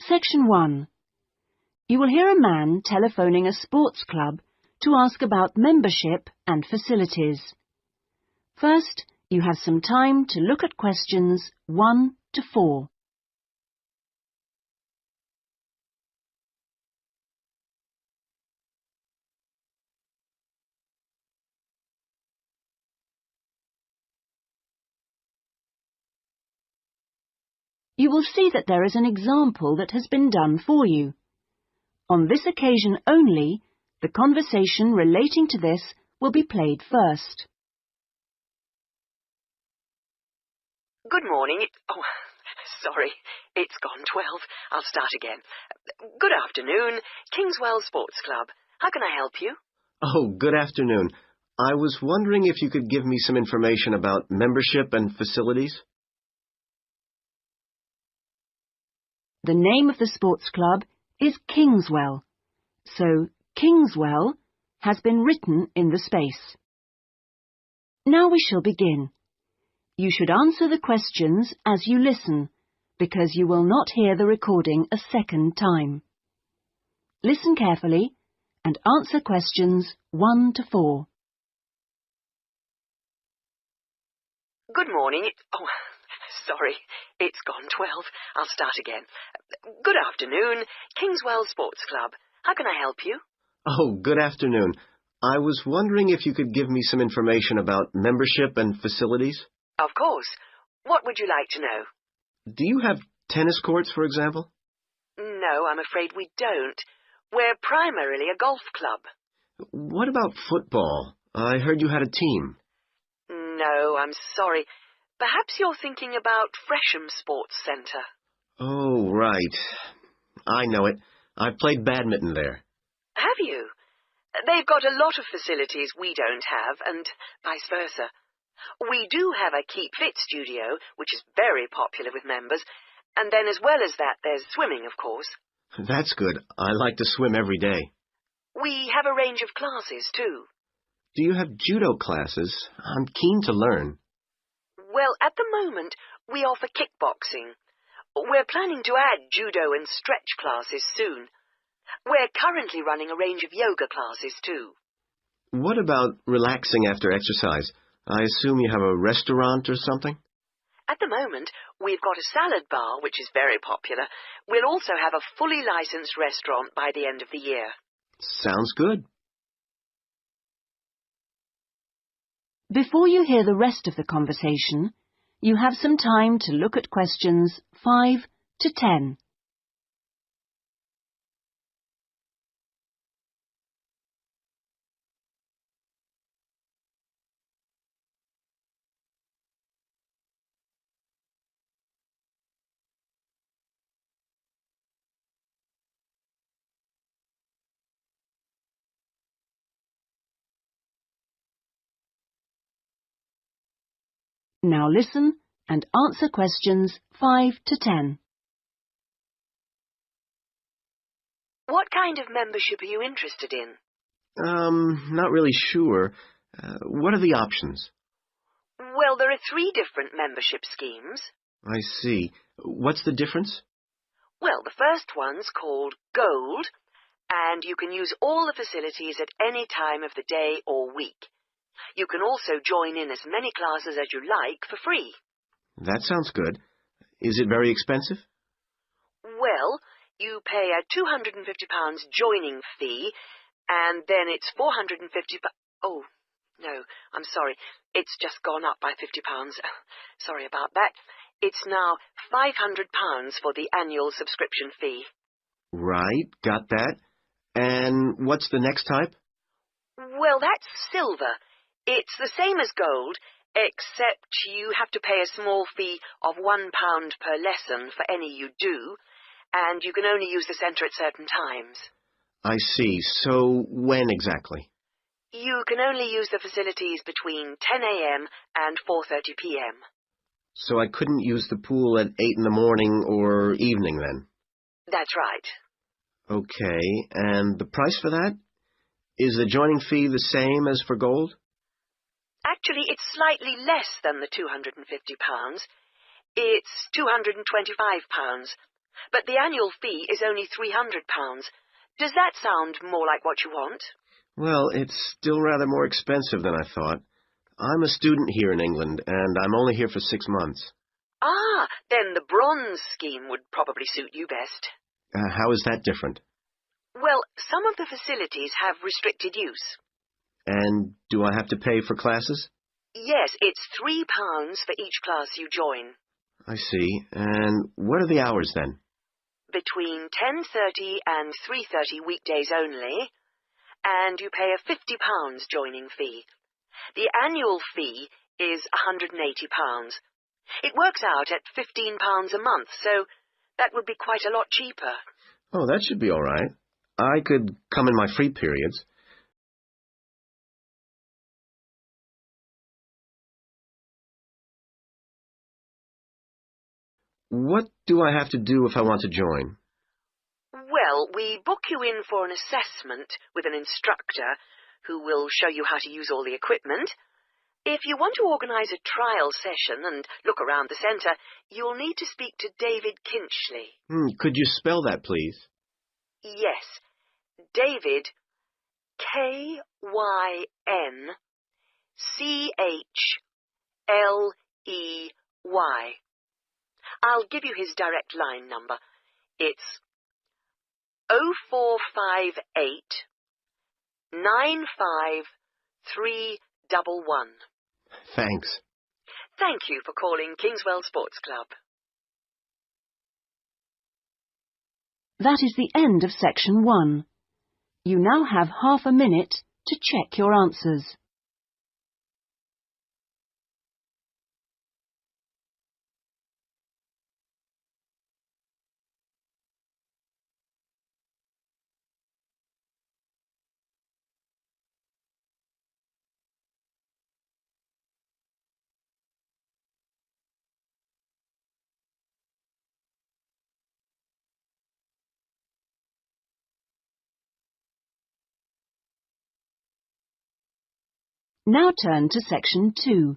Section 1. You will hear a man telephoning a sports club to ask about membership and facilities. First, you have some time to look at questions 1 to 4. You will see that there is an example that has been done for you. On this occasion only, the conversation relating to this will be played first. Good morning. Sorry, it's gone 12. I'll start again. Good afternoon, Kingswell Sports Club. How can I help you? Oh, good afternoon. I was wondering if you could give me some information about membership and facilities. The name of the sports club is Kingswell, so Kingswell has been written in the space. Now we shall begin. You should answer the questions as you listen, because you will not hear the recording a second time. Listen carefully and answer questions 1 to 4. Good morning. Sorry, it's gone 12. I'll start again. Good afternoon, Kingswell Sports Club. How can I help you? Oh, good afternoon. I was wondering if you could give me some information about membership and facilities. Of course. What would you like to know? Do you have tennis courts, for example? No, I'm afraid we don't. We're primarily a golf club. What about football? I heard you had a team. No, I'm sorry. Perhaps you're thinking about Fresham Sports Centre. Oh, right. I know it. I played badminton there. Have you? They've got a lot of facilities we don't have, and vice versa. We do have a Keep Fit studio, which is very popular with members, and then as well as that, there's swimming, of course. That's good. I like to swim every day. We have a range of classes, too. Do you have judo classes? I'm keen to learn. Well, at the moment, we offer kickboxing. We're planning to add judo and stretch classes soon. We're currently running a range of yoga classes, too. What about relaxing after exercise? I assume you have a restaurant or something? At the moment, we've got a salad bar, which is very popular. We'll also have a fully licensed restaurant by the end of the year. Sounds good. Before you hear the rest of the conversation, you have some time to look at questions 5 to 10. Now listen and answer questions 5 to 10. What kind of membership are you interested in? Not really sure. What are the options? Well, there are 3 different membership schemes. I see. What's the difference? Well, the first one's called Gold, and you can use all the facilities at any time of the day or week. You can also join in as many classes as you like for free. That sounds good. Is it very expensive? Well, you pay a £250 joining fee, and then it's £450... Oh, no, I'm sorry. It's just gone up by £50. Sorry about that. It's now £500 for the annual subscription fee. Right, got that. And what's the next type? Well, that's silver. It's the same as gold, except you have to pay a small fee of £1 per lesson for any you do, and you can only use the centre at certain times. I see. So when exactly? You can only use the facilities between 10 a.m. and 4:30 p.m. So I couldn't use the pool at 8 in the morning or evening then? That's right. Okay, and the price for that? Is the joining fee the same as for gold? Actually, it's slightly less than the £250. It's £225. But the annual fee is only £300. Does that sound more like what you want? Well, it's still rather more expensive than I thought. I'm a student here in England, and I'm only here for 6 months. Ah, then the bronze scheme would probably suit you best. How is that different? Well, some of the facilities have restricted use. And do I have to pay for classes? Yes, it's £3 for each class you join. I see. And what are the hours then? Between 10:30 and 3:30 weekdays only, and you pay a £50 joining fee. The annual fee is £180. It works out at £15 a month, so that would be quite a lot cheaper. Oh, that should be all right. I could come in my free periods. What do I have to do if I want to join? Well, we book you in for an assessment with an instructor who will show you how to use all the equipment. If you want to organise a trial session and look around the centre, you'll need to speak to David Kinchley. Could you spell that, please? Yes, David, K-Y-N-C-H-L-E-Y. I'll give you his direct line number. It's 0458 95311. Thanks. Thank you for calling Kingswell Sports Club. That is the end of section 1. You now have half a minute to check your answers. Now turn to section 2.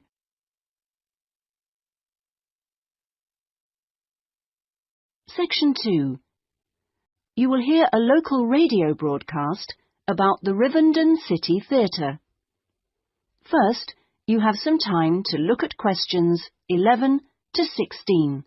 Section 2. You will hear a local radio broadcast about the Rivendell City Theatre. First, you have some time to look at questions 11 to 16.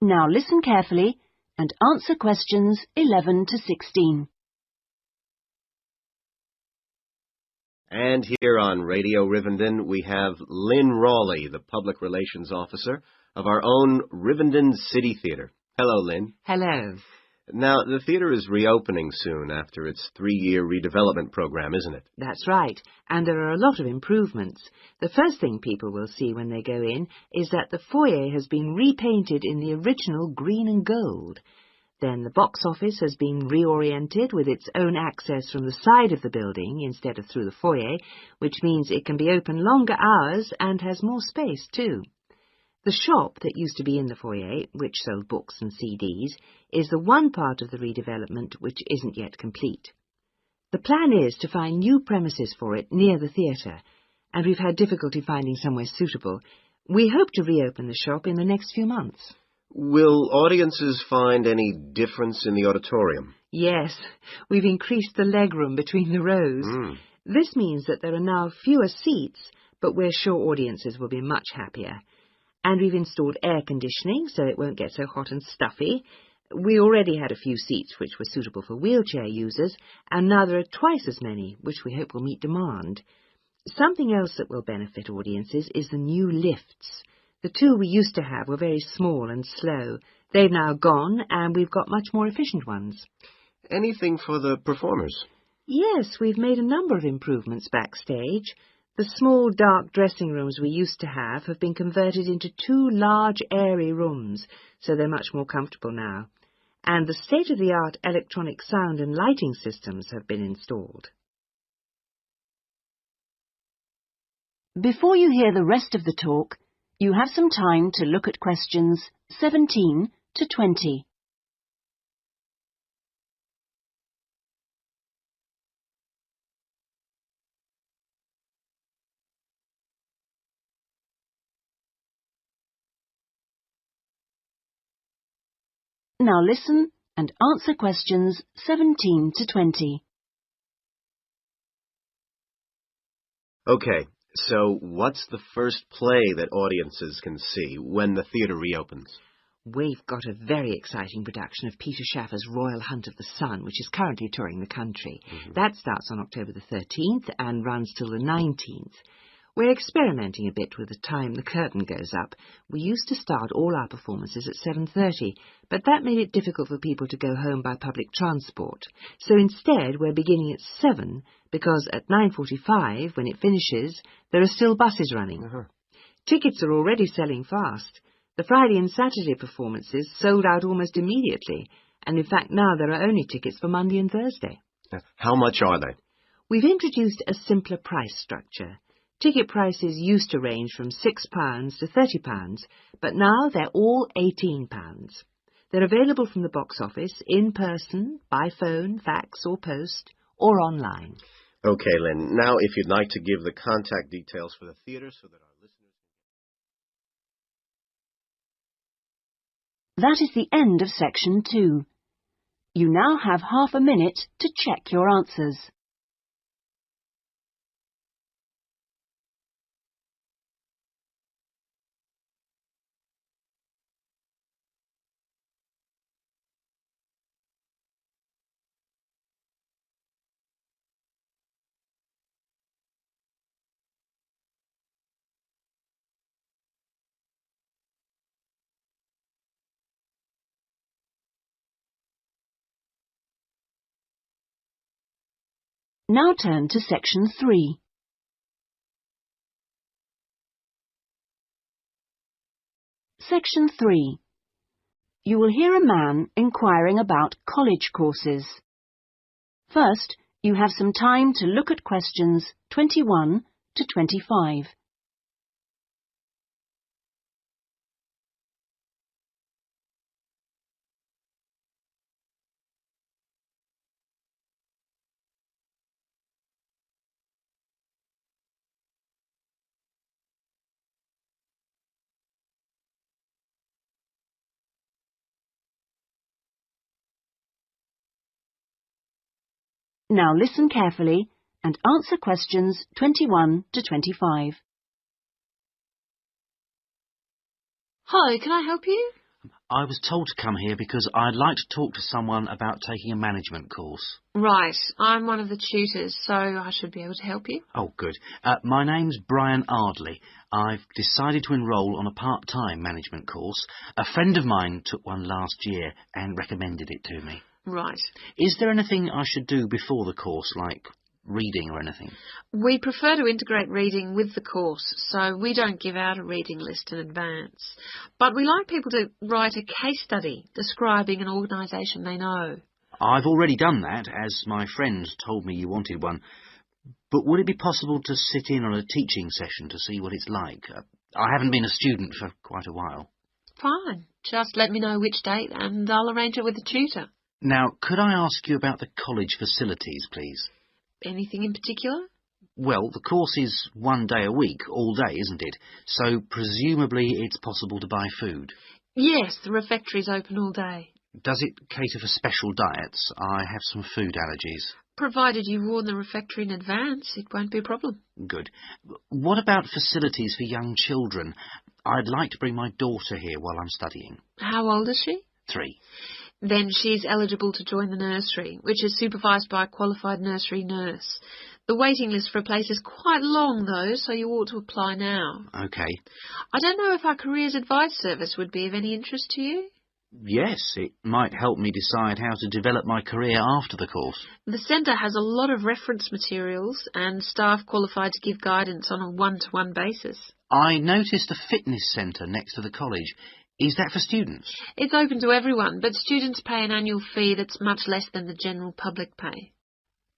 Now listen carefully and answer questions 11 to 16. And here on Radio Rivendell, we have Lynn Rawley, the Public Relations Officer of our own Rivendell City Theatre. Hello, Lynn. Hello. Now, the theatre is reopening soon after its 3-year redevelopment program, isn't it? That's right, and there are a lot of improvements. The first thing people will see when they go in is that the foyer has been repainted in the original green and gold. Then the box office has been reoriented with its own access from the side of the building instead of through the foyer, which means it can be open longer hours and has more space too. The shop that used to be in the foyer, which sold books and CDs, is the one part of the redevelopment which isn't yet complete. The plan is to find new premises for it near the theatre, and we've had difficulty finding somewhere suitable. We hope to reopen the shop in the next few months. Will audiences find any difference in the auditorium? Yes, we've increased the legroom between the rows. This means that there are now fewer seats, but we're sure audiences will be much happier. And we've installed air conditioning so it won't get so hot and stuffy. We already had a few seats which were suitable for wheelchair users, and now there are twice as many, which we hope will meet demand. Something else that will benefit audiences is the new lifts. The two we used to have were very small and slow. They've now gone, and we've got much more efficient ones. Anything for the performers? Yes, we've made a number of improvements backstage. The small, dark dressing rooms we used to have been converted into 2 large, airy rooms, so they're much more comfortable now. And the state-of-the-art electronic sound and lighting systems have been installed. Before you hear the rest of the talk, You have some time to look at questions 17 to 20. Now listen and answer questions 17 to 20. Okay, so what's the first play that audiences can see when the theatre reopens? We've got a very exciting production of Peter Shaffer's Royal Hunt of the Sun, which is currently touring the country. That starts on October the 13th and runs till the 19th. We're experimenting a bit with the time the curtain goes up. We used to start all our performances at 7:30, but that made it difficult for people to go home by public transport. So instead, we're beginning at 7, because at 9:45, when it finishes, there are still buses running. Tickets are already selling fast. The Friday and Saturday performances sold out almost immediately, and in fact now there are only tickets for Monday and Thursday. How much are they? We've introduced a simpler price structure. Ticket prices used to range from £6 to £30, but now they're all £18. They're available from the box office, in person, by phone, fax or post, or online. Okay, Lynn, now if you'd like to give the contact details for the theatre so that our listeners... That is the end of section 2. You now have half a minute to check your answers. Now turn to section 3. Section 3. You will hear a man inquiring about college courses. First, you have some time to look at questions 21 to 25. Now listen carefully and answer questions 21 to 25. Hi, can I help you? I was told to come here because I'd like to talk to someone about taking a management course. Right, I'm one of the tutors, so I should be able to help you. Oh, good. My name's Brian Ardley. I've decided to enrol on a part-time management course. A friend of mine took one last year and recommended it to me. Right. Is there anything I should do before the course, like reading or anything? We prefer to integrate reading with the course, so we don't give out a reading list in advance. But we like people to write a case study describing an organisation they know. I've already done that, as my friend told me you wanted one. But would it be possible to sit in on a teaching session to see what it's like? I haven't been a student for quite a while. Fine. Just let me know which date and I'll arrange it with the tutor. Now, could I ask you about the college facilities, please? Anything in particular? Well, the course is 1 day a week, all day, isn't it? So presumably it's possible to buy food. Yes, the refectory's open all day. Does it cater for special diets? I have some food allergies. Provided you warn the refectory in advance, it won't be a problem. Good. What about facilities for young children? I'd like to bring my daughter here while I'm studying. How old is she? 3. Then she's eligible to join the nursery, which is supervised by a qualified nursery nurse. The waiting list for a place is quite long, though, so you ought to apply now. OK. I don't know if our careers advice service would be of any interest to you. Yes, it might help me decide how to develop my career after the course. The centre has a lot of reference materials and staff qualified to give guidance on a one-to-one basis. I noticed a fitness centre next to the college. Is that for students? It's open to everyone, but students pay an annual fee that's much less than the general public pay.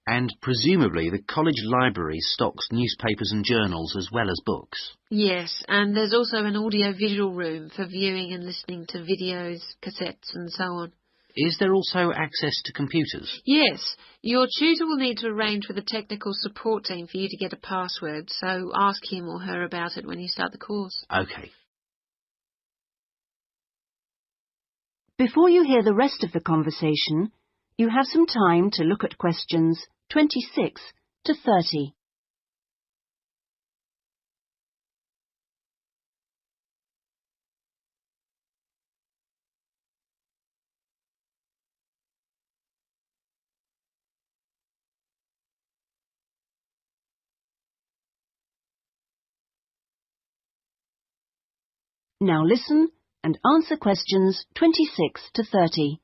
And presumably the college library stocks newspapers and journals as well as books. Yes, and there's also an audio-visual room for viewing and listening to videos, cassettes and so on. Is there also access to computers? Yes, your tutor will need to arrange with the technical support team for you to get a password, so ask him or her about it when you start the course. OK. Before you hear the rest of the conversation, you have some time to look at questions 26 to 30. Now listen and answer questions 26 to 30.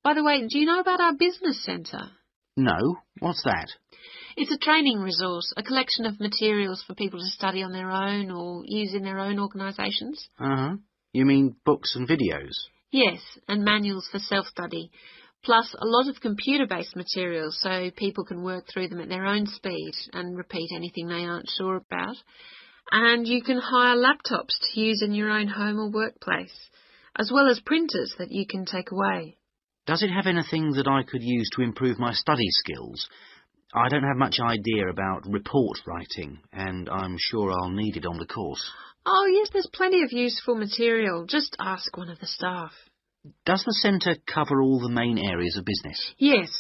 By the way, do you know about our business centre? No? What's that? It's a training resource, a collection of materials for people to study on their own or use in their own organisations. Uh-huh. You mean books and videos? Yes, and manuals for self-study, plus a lot of computer-based materials so people can work through them at their own speed and repeat anything they aren't sure about. And you can hire laptops to use in your own home or workplace, as well as printers that you can take away. Does it have anything that I could use to improve my study skills? I don't have much idea about report writing, and I'm sure I'll need it on the course. Oh, yes, there's plenty of useful material. Just ask one of the staff. Does the centre cover all the main areas of business? Yes,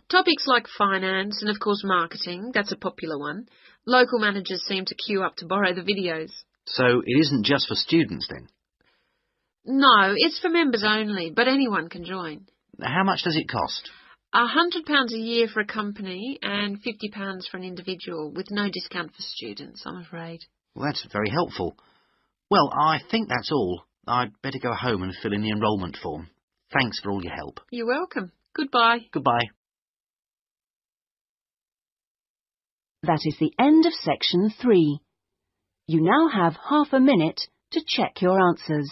topics like finance and, of course, marketing, that's a popular one. Local managers seem to queue up to borrow the videos. So it isn't just for students, then? No, it's for members only, but anyone can join. How much does it cost? £100 a year for a company and £50 for an individual, with no discount for students, I'm afraid. Well, that's very helpful. Well, I think that's all. I'd better go home and fill in the enrolment form. Thanks for all your help. You're welcome. Goodbye. Goodbye. That is the end of section 3. You now have half a minute to check your answers.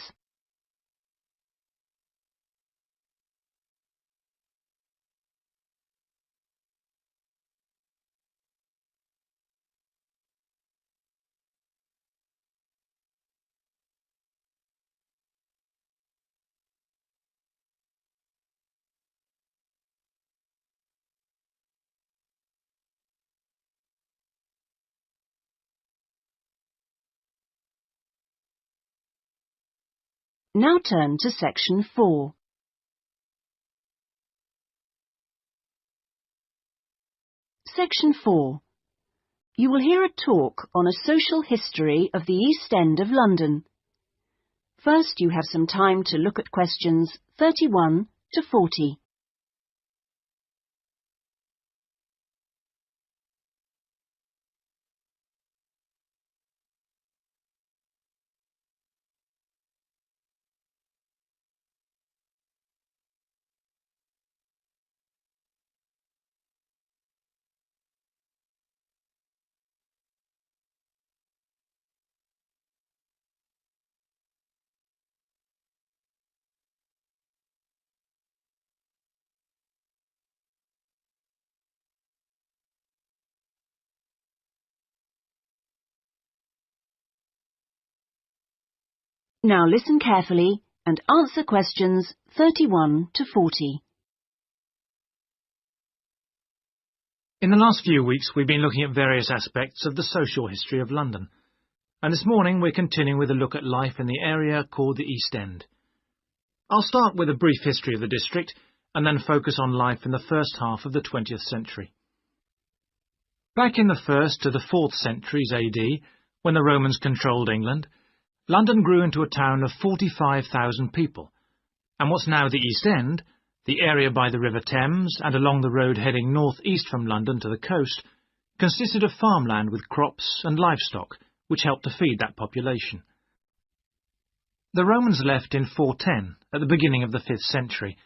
Now turn to section 4. Section 4. You will hear a talk on a social history of the East End of London. First, you have some time to look at questions 31 to 40. Now listen carefully and answer questions 31 to 40. In the last few weeks, we've been looking at various aspects of the social history of London, and this morning we're continuing with a look at life in the area called the East End. I'll start with a brief history of the district and then focus on life in the first half of the 20th century. Back in the 1st to the 4th centuries AD, when the Romans controlled England, London grew into a town of 45,000 people, and what's now the East End, the area by the River Thames and along the road heading north-east from London to the coast, consisted of farmland with crops and livestock, which helped to feed that population. The Romans left in 410, at the beginning of the 5th century,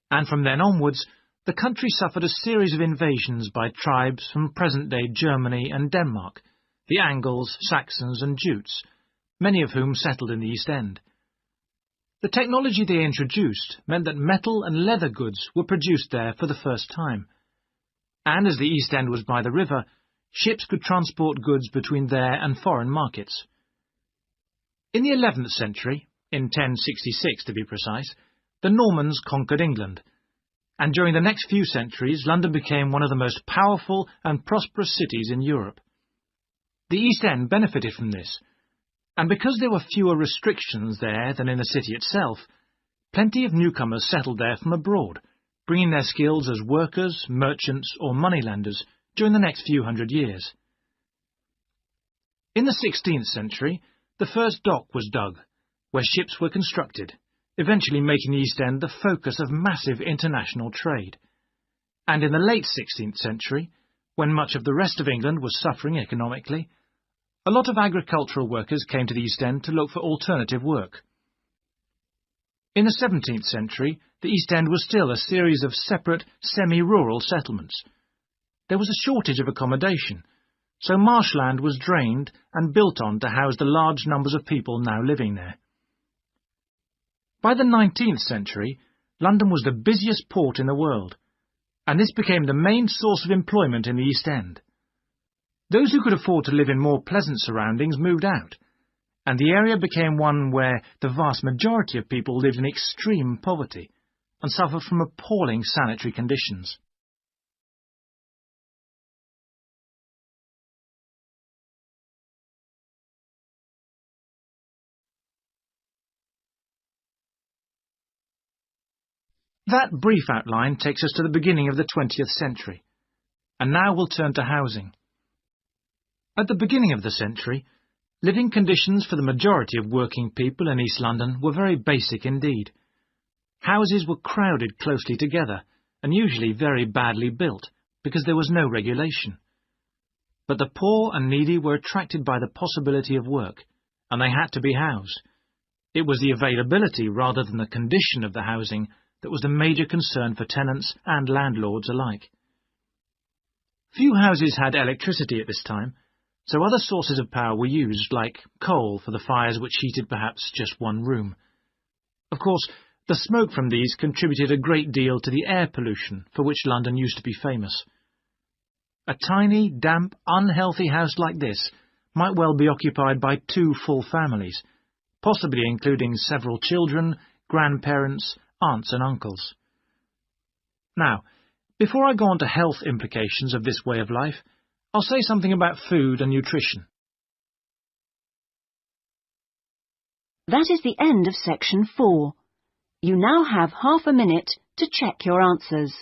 and from then onwards, the country suffered a series of invasions by tribes from present-day Germany and Denmark, the Angles, Saxons and Jutes, many of whom settled in the East End. The technology they introduced meant that metal and leather goods were produced there for the first time. And as the East End was by the river, ships could transport goods between there and foreign markets. In the 11th century, in 1066 to be precise, the Normans conquered England, and during the next few centuries London became one of the most powerful and prosperous cities in Europe. The East End benefited from this, and because there were fewer restrictions there than in the city itself, plenty of newcomers settled there from abroad, bringing their skills as workers, merchants or moneylenders during the next few hundred years. In the 16th century, the first dock was dug, where ships were constructed, eventually making the East End the focus of massive international trade. And in the late 16th century, when much of the rest of England was suffering economically, a lot of agricultural workers came to the East End to look for alternative work. In the 17th century, the East End was still a series of separate, semi-rural settlements. There was a shortage of accommodation, so marshland was drained and built on to house the large numbers of people now living there. By the 19th century, London was the busiest port in the world, and this became the main source of employment in the East End. Those who could afford to live in more pleasant surroundings moved out, and the area became one where the vast majority of people lived in extreme poverty and suffered from appalling sanitary conditions. That brief outline takes us to the beginning of the 20th century, and now we'll turn to housing. At the beginning of the century, living conditions for the majority of working people in East London were very basic indeed. Houses were crowded closely together and usually very badly built because there was no regulation. But the poor and needy were attracted by the possibility of work, and they had to be housed. It was the availability rather than the condition of the housing that was the major concern for tenants and landlords alike. Few houses had electricity at this time, so other sources of power were used, like coal for the fires which heated perhaps just one room. Of course, the smoke from these contributed a great deal to the air pollution for which London used to be famous. A tiny, damp, unhealthy house like this might well be occupied by 2 full families, possibly including several children, grandparents, aunts and uncles. Now, before I go on to health implications of this way of life, I'll say something about food and nutrition. That is the end of section 4. You now have half a minute to check your answers.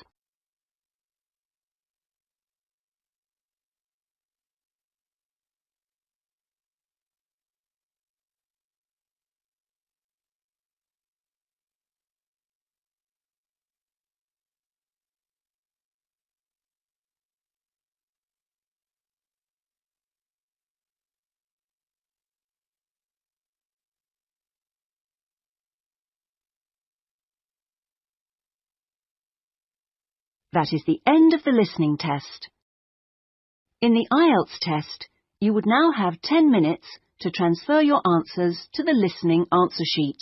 That is the end of the listening test. In the IELTS test, you would now have 10 minutes to transfer your answers to the listening answer sheet.